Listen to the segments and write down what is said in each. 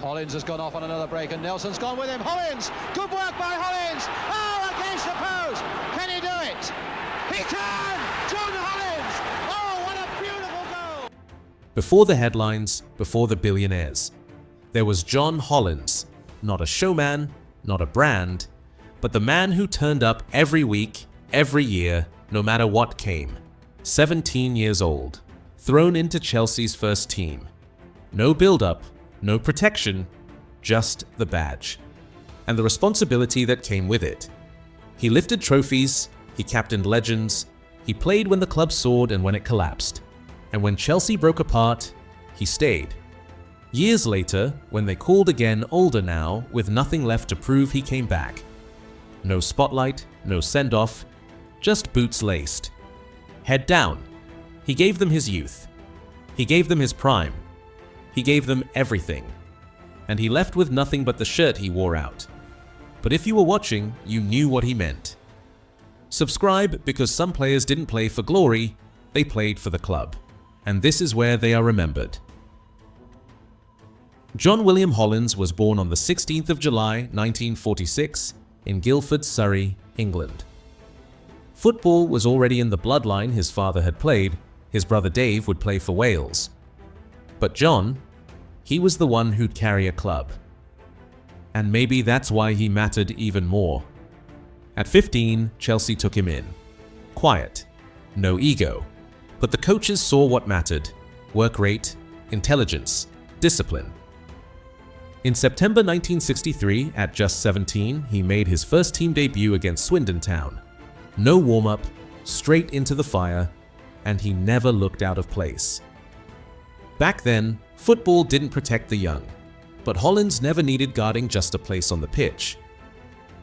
Hollins has gone off on another break and Nelson's gone with him. Hollins! Good work by Hollins! Oh, against the post! Can he do it? He can! John Hollins! Oh, what a beautiful goal! Before the headlines, before the billionaires, there was John Hollins, not a showman, not a brand, but the man who turned up every week, every year, no matter what came. 17 years old, thrown into Chelsea's first team. No build-up, no protection, just the badge. And the responsibility that came with it. He lifted trophies, he captained legends, he played when the club soared and when it collapsed. And when Chelsea broke apart, he stayed. Years later, when they called again, older now, with nothing left to prove, he came back. No spotlight, no send-off, just boots laced. Head down. He gave them his youth. He gave them his prime. He gave them everything. And he left with nothing but the shirt he wore out. But if you were watching, you knew what he meant. Subscribe, because some players didn't play for glory, they played for the club. And this is where they are remembered. John William Hollins was born on the 16th of July 1946 in Guildford, Surrey, England. Football was already in the bloodline his father had played. His brother Dave would play for Wales. But John, he was the one who'd carry a club. And maybe that's why he mattered even more. At 15, Chelsea took him in. Quiet, no ego. But the coaches saw what mattered: work rate, intelligence, discipline. In September 1963, at just 17, he made his first team debut against Swindon Town. No warm-up, straight into the fire, and he never looked out of place. Back then, football didn't protect the young, but Hollins never needed guarding just a place on the pitch.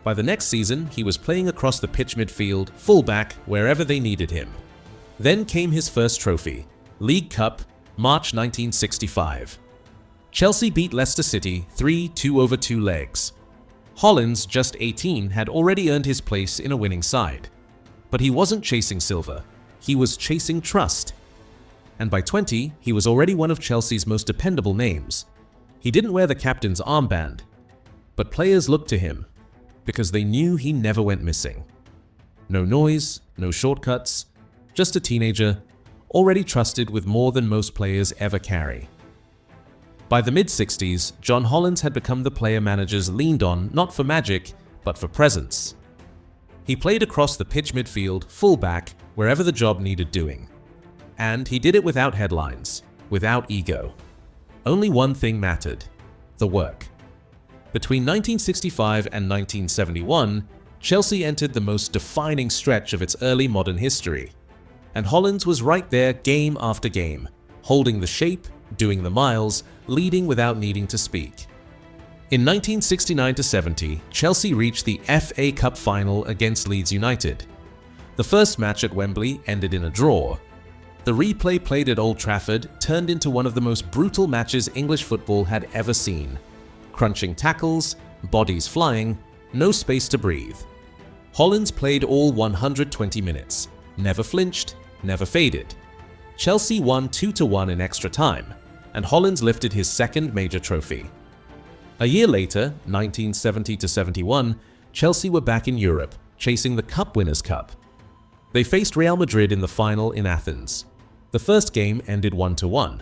By the next season, he was playing across the pitch midfield, fullback, wherever they needed him. Then came his first trophy, League Cup, March 1965. Chelsea beat Leicester City 3-2 over 2 legs. Hollins, just 18, had already earned his place in a winning side. But he wasn't chasing silver, he was chasing trust. And by 20, he was already one of Chelsea's most dependable names. He didn't wear the captain's armband, but players looked to him because they knew he never went missing. No noise, no shortcuts, just a teenager, already trusted with more than most players ever carry. By the mid-60s, John Hollins had become the player managers leaned on not for magic, but for presence. He played across the pitch midfield, fullback, wherever the job needed doing. And he did it without headlines, without ego. Only one thing mattered: the work. Between 1965 and 1971, Chelsea entered the most defining stretch of its early modern history. And Hollins was right there game after game, holding the shape, doing the miles, leading without needing to speak. In 1969-70, Chelsea reached the FA Cup final against Leeds United. The first match at Wembley ended in a draw. The replay played at Old Trafford turned into one of the most brutal matches English football had ever seen. Crunching tackles, bodies flying, no space to breathe. Hollins played all 120 minutes, never flinched, never faded. Chelsea won 2-1 in extra time, and Hollins lifted his second major trophy. A year later, 1970-71, Chelsea were back in Europe, chasing the Cup Winners' Cup. They faced Real Madrid in the final in Athens. The first game ended 1-1.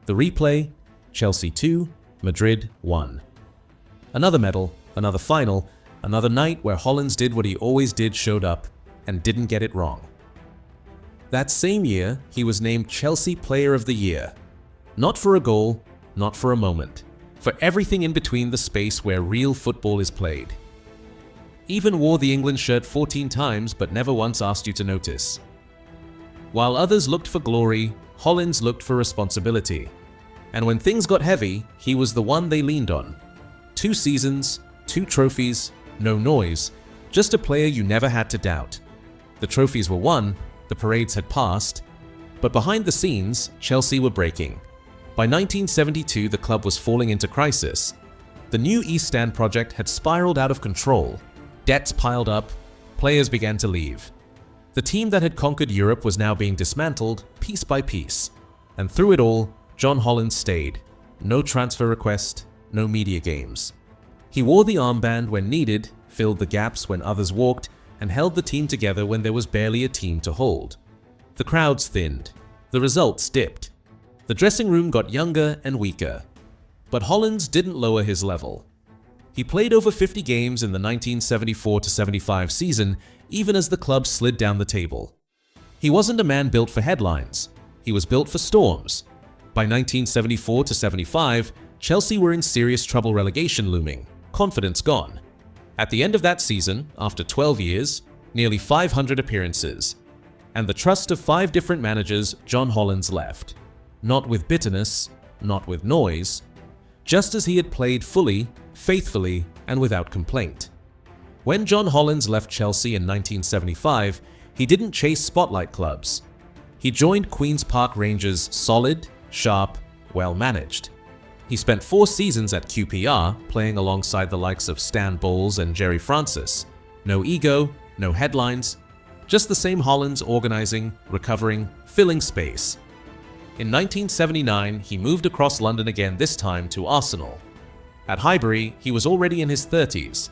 The replay, Chelsea 2, Madrid 1. Another medal, another final, another night where Hollins did what he always did, showed up, and didn't get it wrong. That same year, he was named Chelsea Player of the Year. Not for a goal, not for a moment, for everything in between the space where real football is played. Even wore the England shirt 14 times but never once asked you to notice. While others looked for glory, Hollins looked for responsibility. And when things got heavy, he was the one they leaned on. 2 seasons, 2 trophies, no noise, just a player you never had to doubt. The trophies were won, the parades had passed, but behind the scenes, Chelsea were breaking. By 1972, the club was falling into crisis. The new East Stand project had spiraled out of control. Debts piled up, players began to leave. The team that had conquered Europe was now being dismantled piece by piece. And through it all, John Hollins stayed. No transfer request, no media games. He wore the armband when needed, filled the gaps when others walked, and held the team together when there was barely a team to hold. The crowds thinned. The results dipped. The dressing room got younger and weaker. But Hollins didn't lower his level. He played over 50 games in the 1974-75 season, even as the club slid down the table. He wasn't a man built for headlines. He was built for storms. By 1974-75, Chelsea were in serious trouble, relegation looming, confidence gone. At the end of that season, after 12 years, nearly 500 appearances, and the trust of 5 different managers, John Hollins left. Not with bitterness, not with noise, just as he had played fully, faithfully, and without complaint. When John Hollins left Chelsea in 1975, he didn't chase spotlight clubs. He joined Queen's Park Rangers, solid, sharp, well-managed. He spent 4 seasons at QPR, playing alongside the likes of Stan Bowles and Jerry Francis. No ego, no headlines, just the same Hollins organizing, recovering, filling space. In 1979, he moved across London again, this time to Arsenal. At Highbury, he was already in his 30s,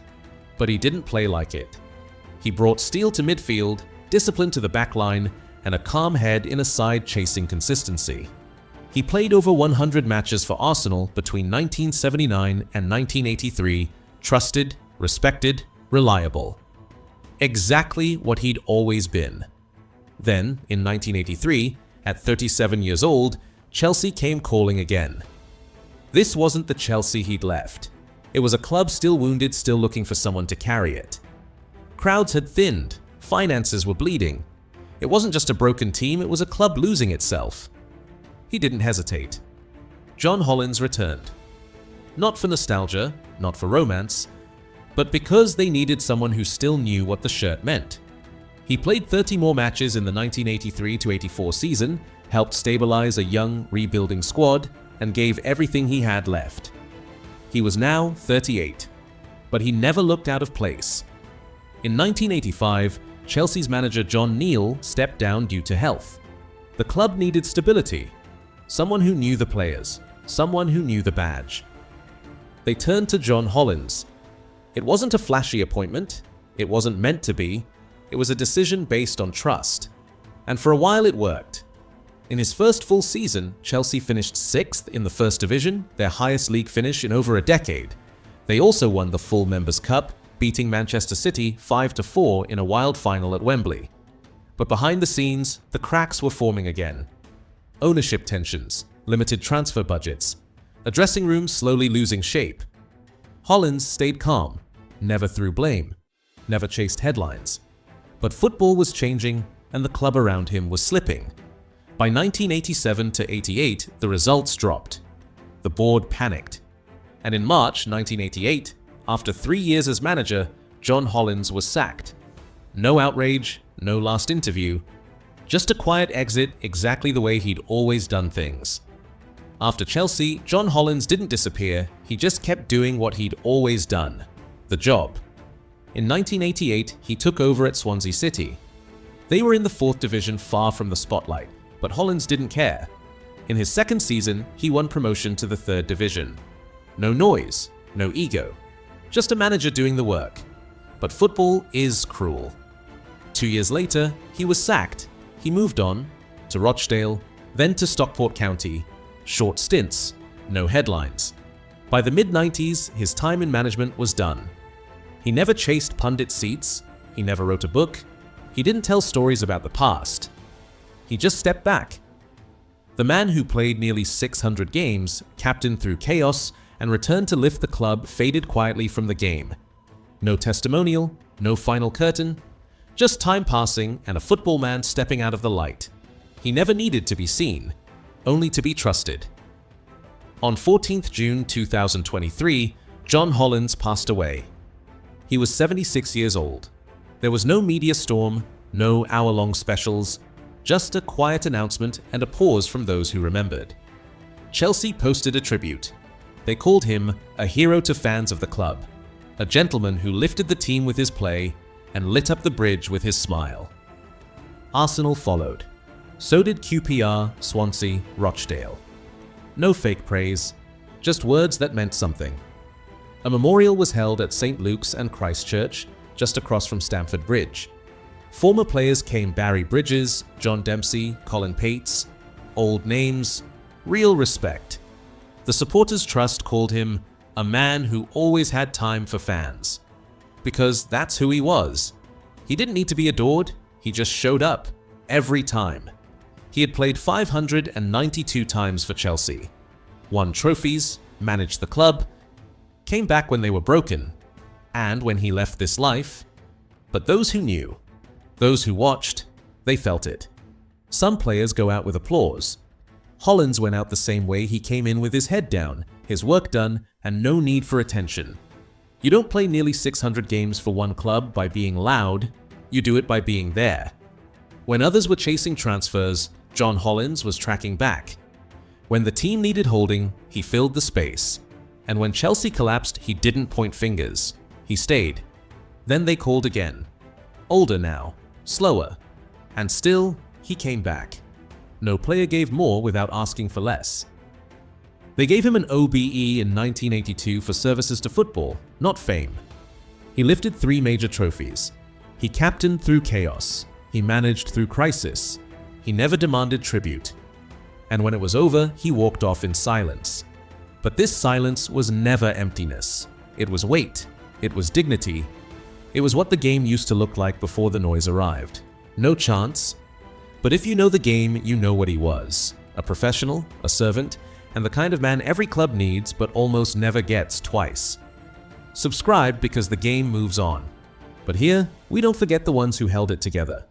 but he didn't play like it. He brought steel to midfield, discipline to the back line, and a calm head in a side chasing consistency. He played over 100 matches for Arsenal between 1979 and 1983, trusted, respected, reliable. Exactly what he'd always been. Then, in 1983, at 37 years old, Chelsea came calling again. This wasn't the Chelsea he'd left. It was a club still wounded, still looking for someone to carry it. Crowds had thinned, finances were bleeding. It wasn't just a broken team, it was a club losing itself. He didn't hesitate. John Hollins returned. Not for nostalgia, not for romance, but because they needed someone who still knew what the shirt meant. He played 30 more matches in the 1983-84 season, helped stabilize a young, rebuilding squad, and gave everything he had left. He was now 38, but he never looked out of place. In 1985, Chelsea's manager John Neal stepped down due to health. The club needed stability. Someone who knew the players, someone who knew the badge. They turned to John Hollins. It wasn't a flashy appointment, it wasn't meant to be, it was a decision based on trust. And for a while it worked. In his first full season, Chelsea finished 6th in the First Division, their highest league finish in over a decade. They also won the full Members' Cup, beating Manchester City 5-4 in a wild final at Wembley. But behind the scenes, the cracks were forming again. Ownership tensions, limited transfer budgets, a dressing room slowly losing shape. Hollins stayed calm, never threw blame, never chased headlines. But football was changing and the club around him was slipping. By 1987-88, the results dropped. The board panicked. And in March 1988, after 3 years as manager, John Hollins was sacked. No outrage, no last interview, just a quiet exit exactly the way he'd always done things. After Chelsea, John Hollins didn't disappear, he just kept doing what he'd always done, the job. In 1988, he took over at Swansea City. They were in the 4th division, far from the spotlight, but Hollins didn't care. In his 2nd season, he won promotion to the 3rd division. No noise, no ego, just a manager doing the work. But football is cruel. 2 years later, he was sacked. He moved on to Rochdale, then to Stockport County. Short stints, no headlines. By the mid-90s, his time in management was done. He never chased pundit seats, he never wrote a book, he didn't tell stories about the past. He just stepped back. The man who played nearly 600 games, captained through chaos, and returned to lift the club faded quietly from the game. No testimonial, no final curtain, just time passing and a football man stepping out of the light. He never needed to be seen, only to be trusted. On 14th June 2023, John Hollins passed away. He was 76 years old. There was no media storm, no hour-long specials, just a quiet announcement and a pause from those who remembered. Chelsea posted a tribute. They called him a hero to fans of the club, a gentleman who lifted the team with his play and lit up the bridge with his smile. Arsenal followed. So did QPR, Swansea, Rochdale. No fake praise, just words that meant something. A memorial was held at St. Luke's and Christ Church, just across from Stamford Bridge. Former players came Barry Bridges, John Dempsey, Colin Pates. Old names, real respect. The Supporters Trust called him a man who always had time for fans. Because that's who he was. He didn't need to be adored, he just showed up, every time. He had played 592 times for Chelsea, won trophies, managed the club, came back when they were broken, and when he left this life. But those who knew, those who watched, they felt it. Some players go out with applause. Hollins went out the same way he came in, with his head down, his work done, and no need for attention. You don't play nearly 600 games for one club by being loud, you do it by being there. When others were chasing transfers, John Hollins was tracking back. When the team needed holding, he filled the space. And when Chelsea collapsed, he didn't point fingers. He stayed. Then they called again. Older now, slower. And still, he came back. No player gave more without asking for less. They gave him an OBE in 1982 for services to football, not fame. He lifted 3 major trophies. He captained through chaos. He managed through crisis. He never demanded tribute. And when it was over, he walked off in silence. But this silence was never emptiness. It was weight. It was dignity. It was what the game used to look like before the noise arrived. No chance. But if you know the game, you know what he was. A professional, a servant, and the kind of man every club needs but almost never gets twice. Subscribe because the game moves on. But here, we don't forget the ones who held it together.